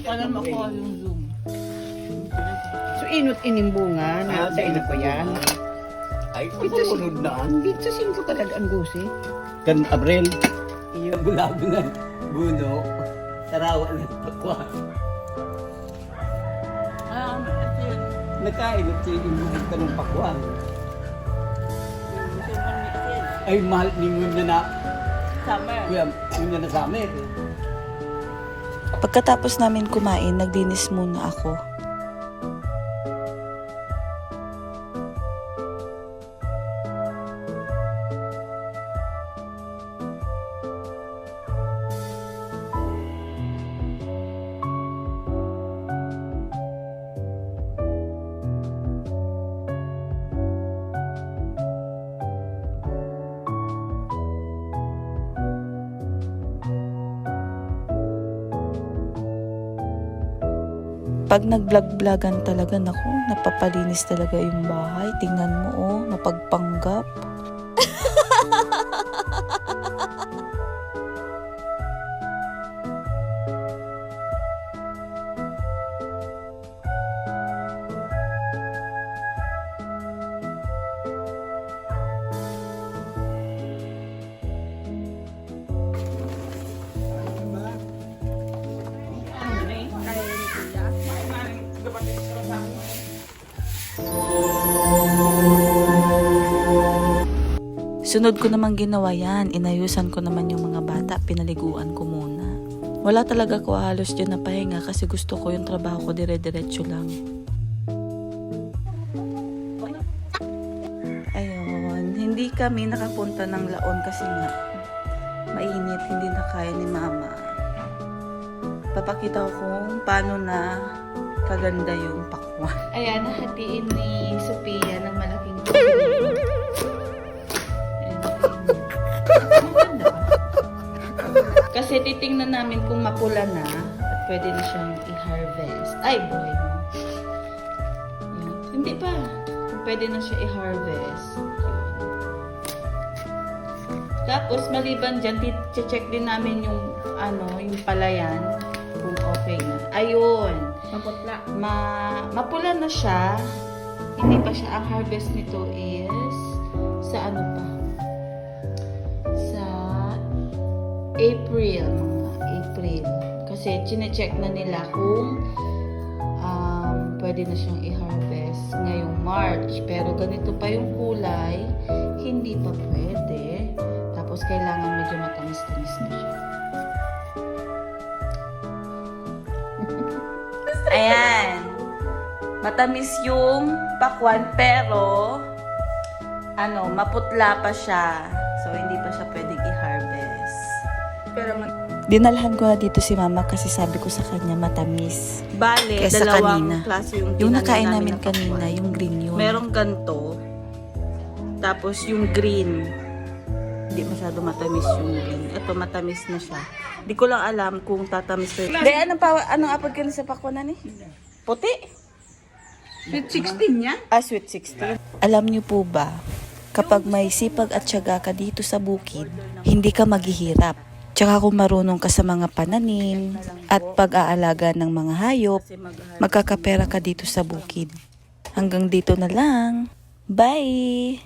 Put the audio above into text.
Alam ako yung Zoom. So, inot inimbunga na sa ina ko yan. Ay, sunod na. Dito 5 talaga ang gusi. Kan Abril. Iyo bulago na buno. Sarawa ng pakwa. Kasi Nakainot siya yung ka ng pakwa. gusto mo ni Asin. Ay, mahal ningon na na. Summer. Kuya, yun na sa amin. Pagkatapos namin kumain, nagdinis muna ako. Pag nag-vlog-vlogan talaga, naku, napapalinis talaga yung bahay. Tingnan mo, oh, napagpanggap. Sunod ko naman ginawa yan. Inayusan ko naman yung mga bata. Pinaliguan ko muna. Wala talaga ko halos dyan na pahinga kasi gusto ko yung trabaho ko dire-diretso lang. Ayun. Hindi kami nakapunta ng Laon kasi nga mainit. Hindi na kaya ni Mama. Papakita ko kung paano na kaganda yung pakwan. Ayan, nahatiin ni Sophia ng malaking kasi titingnan namin kung mapula na at pwede na siyang i-harvest. Ay, boy. Yan. Hindi pa. Kung pwede na siya i-harvest. Yun. Tapos, maliban dyan, check din namin yung, yung palayan. Kung okay na. Ayun. Maputla. Mapula na siya. Hindi pa siya. Ang harvest nito is sa ano pa? April, April. Kasi chinecheck na nila kung pwede na siyang i-harvest ngayong March. Pero ganito pa yung kulay, hindi pa pwede. Tapos kailangan medyo matamis-tamis na siya. Ayan. Matamis yung pakwan pero maputla pa siya. So hindi pa siya pwedeng i-harvest. Pero dinalhan ko na dito si Mama kasi sabi ko sa kanya matamis. Bale, kesa dalawang kanina. Klase yung nakain namin kanina, yung green yun. Merong ganto. Tapos yung green. Hindi masyado matamis yung green. Ito matamis na siya. Hindi ko lang alam kung tatamis pa. Anong apod ka na sa pakwanan eh? Puti? Sweet 16 yan? Sweet 16. Alam niyo po ba, kapag may sipag at tiyaga ka dito sa bukid, hindi ka maghihirap. Tsaka kung marunong ka sa mga pananim at pag-aalaga ng mga hayop, magkakapera ka dito sa bukid. Hanggang dito na lang. Bye!